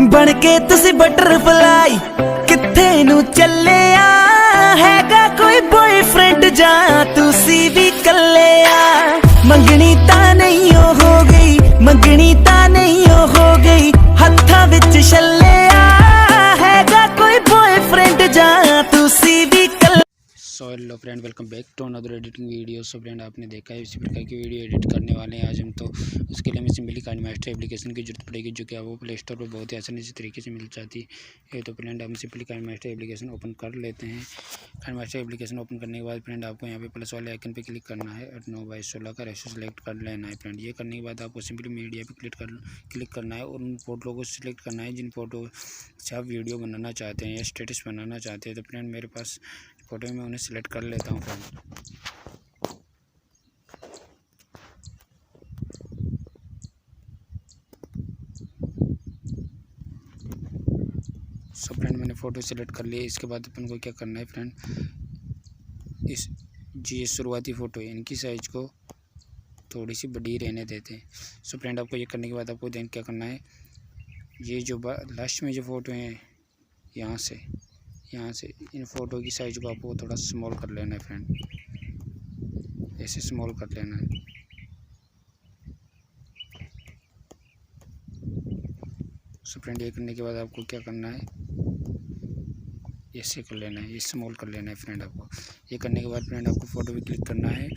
बन के तुसी बटरफ्लाई किथे नू चले हैगा कोई बॉयफ्रेंड जा तुसी भी कले मंगनी ता नहीं हो गई, मंगनी ता नहीं हो गई, हत्था विच छले हैगा कोई बॉयफ्रेंड जा तुसी भी कले। So hello friend, welcome back to another editing video. So friend, आपने देखा है इसी प्रकार की वीडियो एडिट करने वाले हैं आज हम। तो उसके लिए हमें सिंपली काइनमास्टर एप्लीकेशन की जरूरत पड़ेगी, जो कि आपको प्ले स्टोर पर बहुत ही आसानी से तरीके से मिल जाती है। तो फ्रेंड, हम सिंपली काइनमास्टर एप्लीकेशन ओपन कर लेते हैं। काइनमास्टर एप्लीकेशन ओपन करने के बाद फ्रेंड, आपको यहाँ पे प्लस वाले आइकन पे क्लिक करना है और 9/16 का रेशो सेलेक्ट कर लेना है फ्रेंड। ये करने के बाद आपको सिंपली मीडिया पे क्लिक करना है और उन फोटो को सिलेक्ट करना है जिन फोटो से आप वीडियो बनाना चाहते हैं या स्टेटस बनाना चाहते हैं। तो फ्रेंड, मेरे पास फोटो में उन्हें सिलेक्ट कर लेता हूँ फ्रेंड। सो फ्रेंड, मैंने फ़ोटो सिलेक्ट कर लिया। इसके बाद अपन को क्या करना है फ्रेंड, ये शुरुआती फ़ोटो है, इनकी साइज़ को थोड़ी सी बड़ी रहने देते हैं। सो फ्रेंड, आपको ये करने के बाद आपको देन क्या करना है, ये जो लास्ट में जो फ़ोटो हैं यहाँ से इन फ़ोटो की साइज़ को आपको थोड़ा स्मॉल कर लेना है फ्रेंड, ऐसे स्मॉल कर लेना है। सो फ्रेंड, ये करने के बाद आपको क्या करना है, ऐसे कर लेना है, ये स्मॉल कर लेना है फ्रेंड आपको। ये करने के बाद फ्रेंड, आपको फ़ोटो पे क्लिक करना है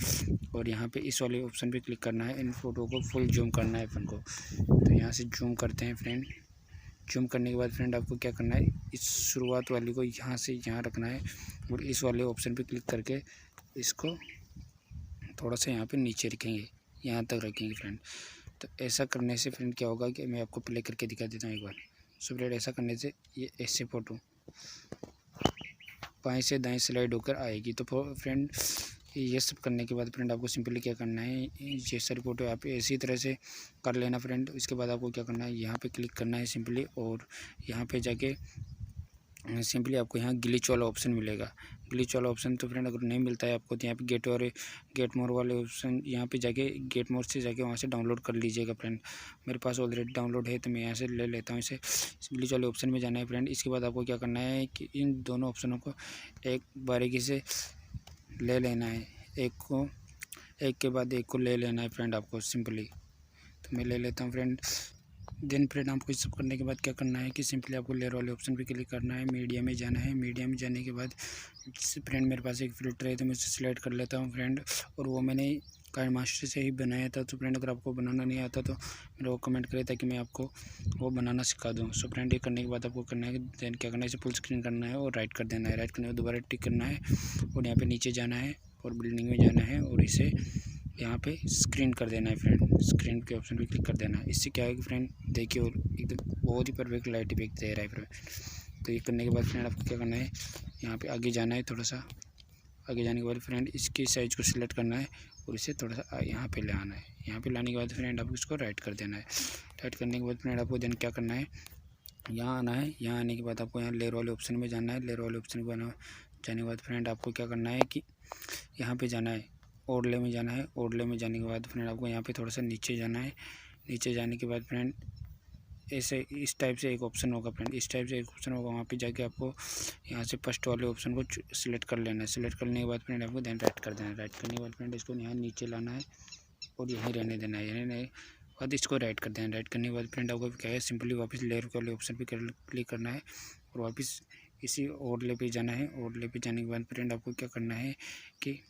और यहाँ पे इस वाले ऑप्शन पे क्लिक करना है। इन फ़ोटो को फुल जूम करना है अपन को। तो यहाँ से जूम करते हैं फ्रेंड। जूम करने के बाद फ्रेंड, आपको क्या करना है, इस शुरुआत वाली को यहाँ से यहाँ रखना है और इस वाले ऑप्शन पे क्लिक करके इसको थोड़ा सा यहाँ पे नीचे रखेंगे, यहाँ तक रखेंगे फ्रेंड। तो ऐसा करने से फ्रेंड क्या होगा कि मैं आपको प्ले करके दिखा देता हूँ एक बार। सो फ्रेंड, ऐसा करने से ये ऐसे फ़ोटो बाएं से दाएं स्लाइड होकर आएगी। तो फ्रेंड, ये सब करने के बाद फ्रेंड, आपको सिंपली क्या करना है, ये सारी फ़ोटो आप इसी तरह से कर लेना फ्रेंड। इसके बाद आपको क्या करना है, यहाँ पे क्लिक करना है सिंपली और यहाँ पे जाके सिंपली आपको यहाँ ग्लिच वाला ऑप्शन मिलेगा। ग्लिच वाला ऑप्शन तो फ्रेंड अगर नहीं मिलता है आपको, तो यहाँ पे गेट मोर वाले ऑप्शन, यहाँ पे जाके गेट मोर से जाके वहाँ से डाउनलोड कर लीजिएगा फ्रेंड। मेरे पास ऑलरेडी डाउनलोड है तो मैं यहाँ से ले लेता हूँ इसे। ग्लिच वाले ऑप्शन में जाना है फ्रेंड। इसके बाद आपको क्या करना है कि इन दोनों ऑप्शनों को एक बारीकी से ले लेना है, एक के बाद एक को ले लेना है फ्रेंड आपको सिंपली। तो मैं ले लेता हूँ फ्रेंड। देन फ्रेंड, आपको ये सब करने के बाद क्या करना है कि सिंपली आपको लेयर वाले ऑप्शन पे क्लिक करना है, मीडिया में जाना है। मीडिया में जाने के बाद फ्रेंड, मेरे पास एक फ़िल्टर है तो मैं उसे सिलेक्ट कर लेता हूँ फ्रेंड। और वो मैंने काइनमास्टर से ही बनाया था। तो फ्रेंड, अगर आपको बनाना नहीं आता तो मेरे को कमेंट करें ताकि मैं आपको वो बनाना सिखा दूँ। सो फ्रेंड, ये करने के बाद आपको करना है, देन क्या करना है, इसे फुल स्क्रीन करना है और राइट कर देना है। राइट करने के बाद दोबारा टिक करना है और यहाँ पर नीचे जाना है और बिल्डिंग में जाना है और इसे यहाँ पे स्क्रीन कर देना है फ्रेंड। स्क्रीन के ऑप्शन पे क्लिक कर देना है। इससे क्या है कि फ्रेंड देखिए, और एकदम बहुत ही परफेक्ट लाइट इफेक्ट दे रहा है फ्रेंड। तो ये करने के बाद फ्रेंड, आपको क्या करना है, यहाँ पे आगे जाना है, थोड़ा सा आगे जाने के बाद फ्रेंड, इसकी साइज़ को सिलेक्ट करना है और इसे थोड़ा सा यहाँ पे ले आना है। यहाँ पे लाने के बाद फ्रेंड, आपको इसको राइट कर देना है। राइट करने के बाद फ्रेंड, आपको देन क्या करना है, यहाँ आना है। यहाँ आने के बाद आपको यहाँ लेयर वाले ऑप्शन में जाना है। लेयर वाले ऑप्शन में जाने के बाद फ्रेंड, आपको क्या करना है कि यहाँ पर जाना है, ओवरले में जाना है। ओवरले में जाने के बाद फ्रेंड, आपको यहाँ पे थोड़ा सा नीचे जाना है। नीचे जाने के बाद फ्रेंड, ऐसे इस टाइप से एक ऑप्शन होगा फ्रेंड, इस टाइप से एक ऑप्शन होगा। वहाँ पे जाके आपको यहाँ से फर्स्ट वाले ऑप्शन को सिलेक्ट कर लेना है। सिलेक्ट करने के बाद फ्रेंड, आपको देन राइट कर देना है। राइट करने के बाद फ्रेंड, इसको यहाँ नीचे लाना है और यहीं रहने देना है। रहने बाद इसको राइट कर देना है। राइट करने के बाद फ्रेंड, आपको क्या है, सिंपली वापस लेयर वाले ऑप्शन पर क्लिक करना है और वापस इसी ओवरले पे जाना है। ओवरले पे जाने के बाद फ्रेंड, आपको क्या करना है कि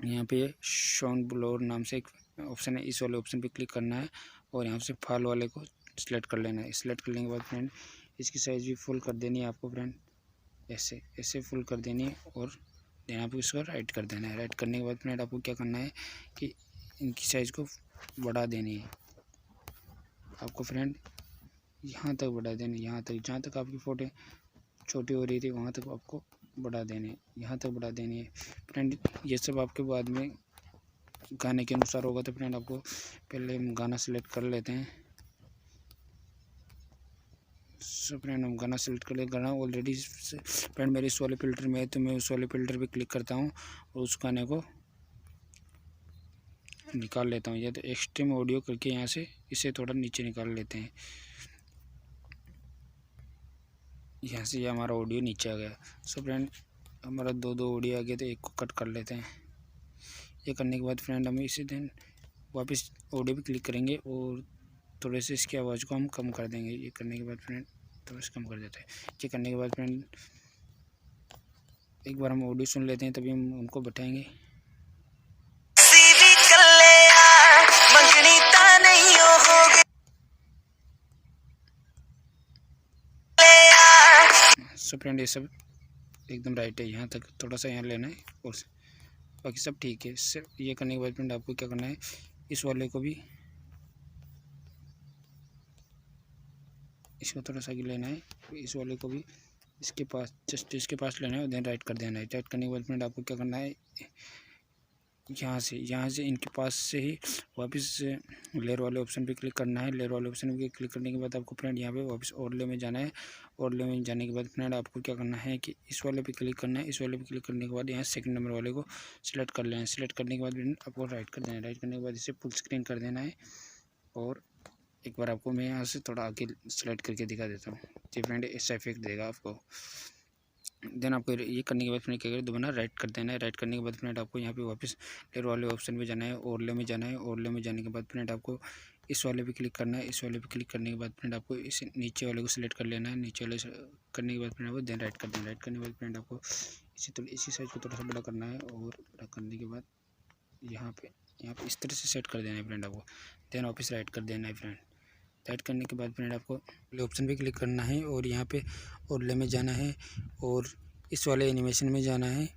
यहाँ पे शॉन ब्लोर नाम से एक ऑप्शन है, इस वाले ऑप्शन पे क्लिक करना है और यहाँ से फाल वाले को सिलेक्ट कर लेना है। सिलेक्ट करने के बाद फ्रेंड, इसकी साइज़ भी फुल कर देनी है आपको फ्रेंड, ऐसे फुल कर देनी है और देन आपको इसको राइट कर देना है। राइट करने के बाद फ्रेंड, आपको क्या करना है कि इनकी साइज़ को बढ़ा देनी है आपको फ्रेंड, यहाँ तक बढ़ा देनी है। यहाँ तक, जहाँ तक आपकी फ़ोटो छोटी हो रही थी वहाँ तक आपको बढ़ा देने, यहाँ तक बढ़ा देनी है फ्रेंड। ये सब आपके बाद में गाने के अनुसार होगा। तो फ्रेंड, आपको पहले हम गाना सेलेक्ट कर लेते हैं। सो फ्रेंड, हम गाना सेलेक्ट कर ले। गाना ऑलरेडी फ्रेंड मेरे इस वाले फ़िल्टर में है, तो मैं उस वाले फ़िल्टर पे क्लिक करता हूँ और उस गाने को निकाल लेता हूँ। या तो एक्सट्रीम ऑडियो करके यहाँ से इसे थोड़ा नीचे निकाल लेते हैं। यहाँ से ये हमारा ऑडियो नीचे आ गया। सो फ्रेंड हमारा दो ऑडियो आ गए, तो एक को कट कर लेते हैं। ये करने के बाद फ्रेंड हम इसी दिन वापस ऑडियो पे क्लिक करेंगे और थोड़े से इसकी आवाज़ को हम कम कर देंगे। ये करने के बाद फ्रेंड थोड़ा सा कम कर देते हैं। ये करने के बाद फ्रेंड एक बार हम ऑडियो सुन लेते हैं, तभी हम उनको बैठाएंगे। सो फ्रेंड ये सब एकदम राइट है, यहाँ तक थोड़ा सा यहाँ लेना है और बाकी सब ठीक है। सिर्फ ये करने के बाद फ्रेंड आपको क्या करना है, इस वाले को भी इसको थोड़ा सा आगे लेना है, इस वाले को भी इसके पास जस्ट इसके पास लेना है और देन राइट कर देना है। राइट करने के बाद फ्रेंड आपको क्या करना है, यहाँ से इनके पास से ही वापस लेयर वाले ऑप्शन पे क्लिक करना है। लेयर वाले ऑप्शन पे क्लिक करने के बाद आपको फ्रेंड यहाँ पे वापस ओवरले में जाना है। ओवरले में जाने के बाद फ्रेंड आपको क्या करना है कि इस वाले पे क्लिक करना है। इस वाले पे क्लिक करने के बाद यहाँ सेकंड नंबर वाले को सिलेक्ट कर लेना है। सिलेक्ट करने के बाद फ्रेंड आपको राइट कर देना है। राइट करने के बाद इसे फुल स्क्रीन कर देना है और एक बार आपको मैं यहाँ से थोड़ा आगे सेलेक्ट करके दिखा देता हूँ। जी फ्रेंड ऐसा इफेक्ट देगा आपको। देन आपको ये करने के बाद फ्रेंड क्या करें, दोबारा राइट कर देना है। राइट करने के बाद फ्रेंड आपको यहाँ पे वापस लेयर वाले ऑप्शन में जाना है, ओवरले में जाना है। ओवरले में जाने के बाद फ्रेंड आपको इस वाले पे क्लिक करना है। इस वाले पे क्लिक करने के बाद फ्रेंड आपको इस नीचे वाले को सिलेक्ट कर लेना है। नीचे वाले करने के बाद फ्रेंड आपको देन राइट कर देना है। राइट करने के बाद फ्रेंड आपको इसी साइज को थोड़ा सा बड़ा करना है और बड़ा करने के बाद यहाँ पे इस तरह से सेट कर देना है फ्रेंड आपको। देन वापस राइट कर देना है फ्रेंड। राइट करने के बाद फ्रेंड आपको ऑप्शन पे क्लिक करना है और यहाँ पे ओवरले में जाना है और इस वाले एनिमेशन में जाना है।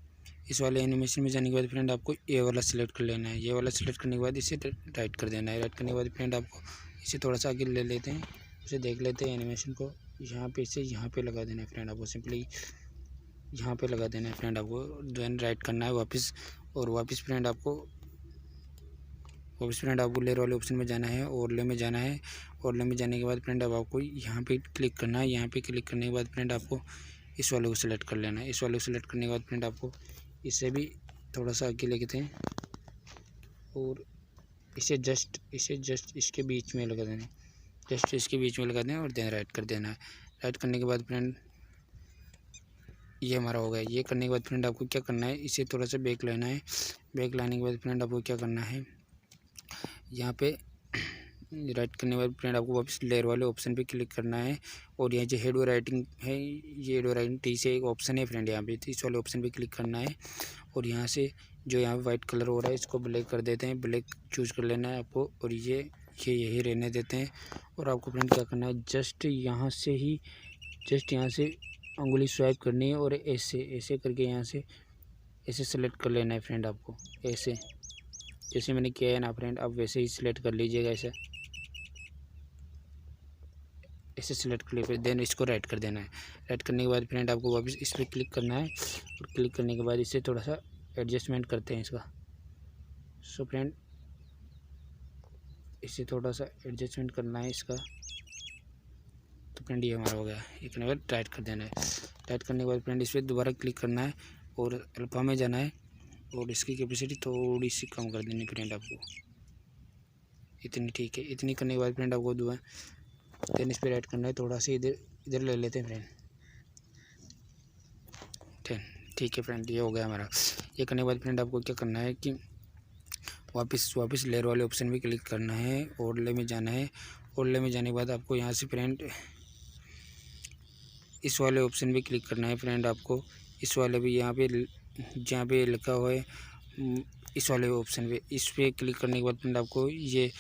इस वाले एनिमेशन में जाने के बाद फ्रेंड आपको ये वाला सिलेक्ट कर लेना है। ये वाला सिलेक्ट करने के बाद इसे राइट कर देना है। राइट करने के बाद फ्रेंड आपको इसे थोड़ा सा आगे ले लेते हैं, उसे देख लेते हैं एनिमेशन को। यहाँ पे इसे यहाँ पे लगा देना है फ्रेंड आपको, सिंपली यहाँ पे लगा देना है फ्रेंड आपको। देन राइट करना है वापस और वापस फ्रेंड आपको लेयर वाले ऑप्शन में जाना है, ओवरले में जाना है। ओवरले में जाने के बाद फ्रेंड अब आपको यहाँ पे क्लिक करना है। यहाँ पे क्लिक करने के बाद फ्रेंड आपको इस वाले को सिलेक्ट कर लेना है। इस वाले को सिलेक्ट करने के बाद फ्रेंड आपको इसे भी थोड़ा सा आगे लेते हैं और इसे जस्ट इसके बीच में लगा देना है। जस्ट इसके बीच में लगा दें और देन राइट कर देना है। राइट करने के बाद फ्रेंड ये हमारा हो गया। ये करने के बाद फ्रेंड आपको क्या करना है, इसे थोड़ा सा बैक लाना है। बैक लाने के बाद फ्रेंड आपको क्या करना है, यहाँ पे राइट करने के बाद फ्रेंड आपको वापस लेयर वाले ऑप्शन पे क्लिक करना है और यहाँ जो हेड राइटिंग है, ये हेड राइटिंग टी से एक ऑप्शन है फ्रेंड, यहाँ पे इस वाले ऑप्शन पे क्लिक करना है और यहाँ से जो यहाँ पे वाइट कलर हो रहा है इसको ब्लैक कर देते हैं। ब्लैक चूज़ कर लेना है आपको और ये यही रहने देते हैं। और आपको फ्रेंड क्या करना है, जस्ट यहाँ से उंगली स्वाइप करनी है और ऐसे करके यहाँ से ऐसे सेलेक्ट कर लेना है फ्रेंड आपको। ऐसे जैसे मैंने किया है ना फ्रेंड, आप वैसे ही सिलेक्ट कर लीजिएगा। ऐसे सिलेक्ट कर लीजिए, देन इसको राइट कर देना है। राइट करने के बाद फ्रेंड आपको वापस इस पर क्लिक करना है और क्लिक करने के बाद इससे थोड़ा सा एडजस्टमेंट करते हैं इसका। सो फ्रेंड इससे थोड़ा सा एडजस्टमेंट करना है इसका। तो फ्रेंड ये हमारा हो गया। ये करने के बाद राइट कर देना है। राइट करने के बाद फ्रेंड इस पर दोबारा क्लिक करना है और अल्फा में जाना है और इसकी कैपेसिटी थोड़ी सी कम कर देनी फ्रेंड आपको, इतनी ठीक है। इतनी करने के बाद फ्रेंड आपको देन इस पर राइट करना है, थोड़ा सा इधर ले लेते हैं फ्रेंड। ठीक है फ्रेंड, ये हो गया हमारा। ये करने के बाद फ्रेंड आपको क्या करना है कि वापस लेयर वाले ऑप्शन में क्लिक करना है, ओवरले में जाना है। ओवरले में जाने के बाद आपको यहाँ से फ्रेंड इस वाले ऑप्शन में क्लिक करना है फ्रेंड आपको। इस वाले भी यहाँ पे जहाँ पे लिखा हुआ है इस वाले ऑप्शन पे, इस पर क्लिक करने के बाद फ्रेंड आपको ये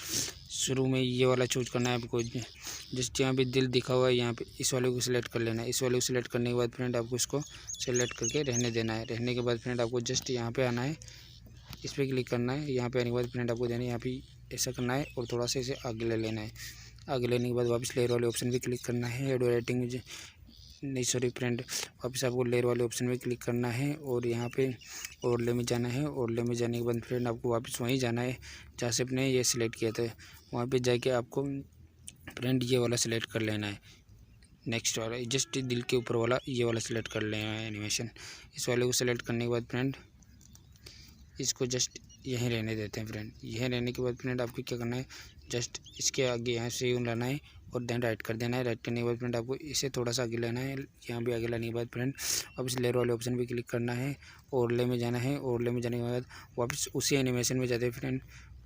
शुरू में ये वाला चूज करना है आपको। जिस यहाँ पे दिल दिखा हुआ है यहाँ पे इस वाले को सिलेक्ट कर लेना है। इस वाले को सिलेक्ट करने के बाद फ्रेंड आपको इसको सेलेक्ट करके रहने देना है। रहने के बाद फ्रेंड आपको जस्ट यहाँ पे आना है, इस पर क्लिक करना है। यहाँ पे आने के बाद फ्रेंड आपको देना है, यहाँ पे ऐसा करना है और थोड़ा सा इसे आगे ले लेना है। आगे लेने के बाद वापस लेयर वाले ऑप्शन पे क्लिक करना है। हेड राइटिंग में नहीं सॉरी फ्रेंड, वापस आपको लेयर वाले ऑप्शन में क्लिक करना है और यहाँ पे ओवरले में जाना है। ओवरले में जाने के बाद फ्रेंड आपको वापस वहीं जाना है जहाँ से अपने ये सिलेक्ट किया था। वहाँ पे जाके आपको फ्रेंड ये वाला सिलेक्ट कर लेना है, नेक्स्ट वाला, जस्ट दिल के ऊपर वाला ये वाला सिलेक्ट कर लेना है एनिमेशन। इस वाले को सिलेक्ट करने के बाद फ्रेंड इसको जस्ट यहीं रहने देते हैं फ्रेंड। यहीं रहने के बाद फ्रेंड आपको क्या करना है, जस्ट इसके आगे यहाँ से यूँ लाना है और देन राइट कर देना है। राइट करने के बाद फ्रेंड आपको इसे थोड़ा सा आगे लेना है। यहाँ भी आगे लाने के बाद फ्रेंड वापस लेयर वाले ऑप्शन पे क्लिक करना है, ओवरले में जाना है। ओवरले में जाने के बाद वापस उसी एनिमेशन में जाते हैं फ्रेंड,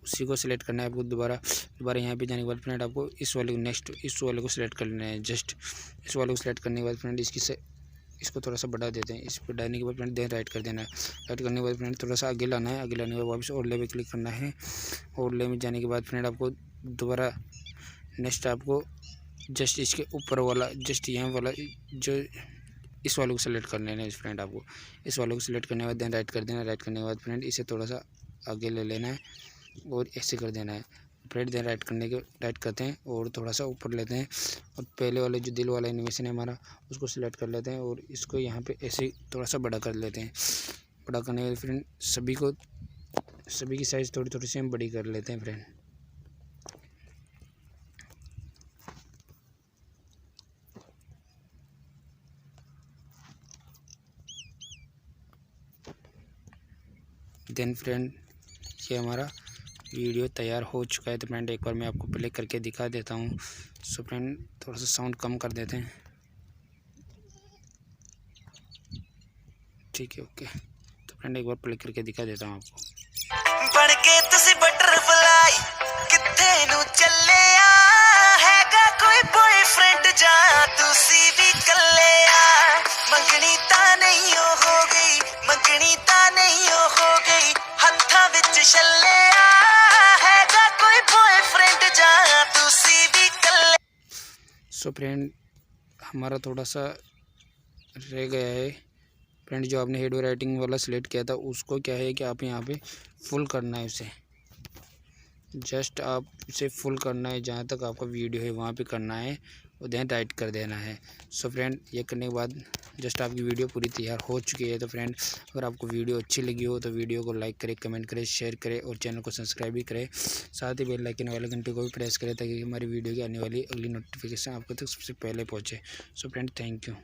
उसी को सिलेक्ट करना है आपको। दोबारा यहाँ पे जाने के बाद फ्रेंड आपको इस वाले को इस वाले को सिलेक्ट कर लेना है। जस्ट इस वाले को सिलेक्ट करने के बाद फ्रेंड इसको थोड़ा सा बढ़ा देते हैं। इस पर डालने के बाद फ्रेंड देन राइट कर देना है। राइट करने के बाद फ्रेंड थोड़ा सा आगे लाना है। आगे लाने के बाद वापस ओवरले पे क्लिक करना है। ओवरले में जाने के बाद फ्रेंड आपको दोबारा नेक्स्ट आपको जस्ट इसके ऊपर वाला जस्ट यहाँ वाला जो इस वाले को सिलेक्ट कर लेना है फ्रेंड। आपको इस वाले को सिलेक्ट करने के बाद देन राइट कर देना है। राइट करने के बाद फ्रेंड इसे थोड़ा सा आगे ले लेना है और ऐसे कर देना है फ्रेंड। देन राइट करते हैं और थोड़ा सा ऊपर लेते हैं और पहले वाले जो दिल वाला एनिमेशन है हमारा उसको सिलेक्ट कर लेते हैं और इसको यहाँ पे ऐसे थोड़ा सा बड़ा कर लेते हैं। बड़ा करने के बाद फ्रेंड सभी की साइज़ थोड़ी थोड़ी सी हम बड़ी कर लेते हैं फ्रेंड। देन फ्रेंड ये हमारा वीडियो तैयार हो चुका है। तो फ्रेंड एक बार मैं आपको प्ले करके दिखा देता हूँ। सो फ्रेंड थोड़ा सा साउंड कम कर देते हैं, ठीक है, ओके। तो फ्रेंड एक बार प्ले करके दिखा देता हूँ आपको। बनके तुसी बटरफ्लाई किथे नु चले हैगा कोई बॉयफ्रेंड जा तुसी भी कले मंगनी ता नहीं हो गई, मंगनी ता नहीं हो गई, हत्था विच छले हैगा कोई बॉयफ्रेंड जा तुसी भी कले। सो फ्रेंड हमारा थोड़ा सा रह गया है फ्रेंड। जो आपने हेड राइटिंग वाला सिलेक्ट किया था उसको क्या है कि आप यहाँ पे फुल करना है उसे। जस्ट आप उसे फुल करना है, जहाँ तक आपका वीडियो है वहाँ पे करना है और देन राइट कर देना है। सो फ्रेंड ये करने के बाद जस्ट आपकी वीडियो पूरी तैयार हो चुकी है। तो फ्रेंड अगर आपको वीडियो अच्छी लगी हो तो वीडियो को लाइक करें, कमेंट करें, शेयर करें और चैनल को सब्सक्राइब भी करें। साथ ही बेल आइकन वाले घंटे को भी प्रेस करें ताकि हमारी वीडियो की आने वाली अगली नोटिफिकेशन आपको तक सबसे पहले पहुँचे। So friend thank you.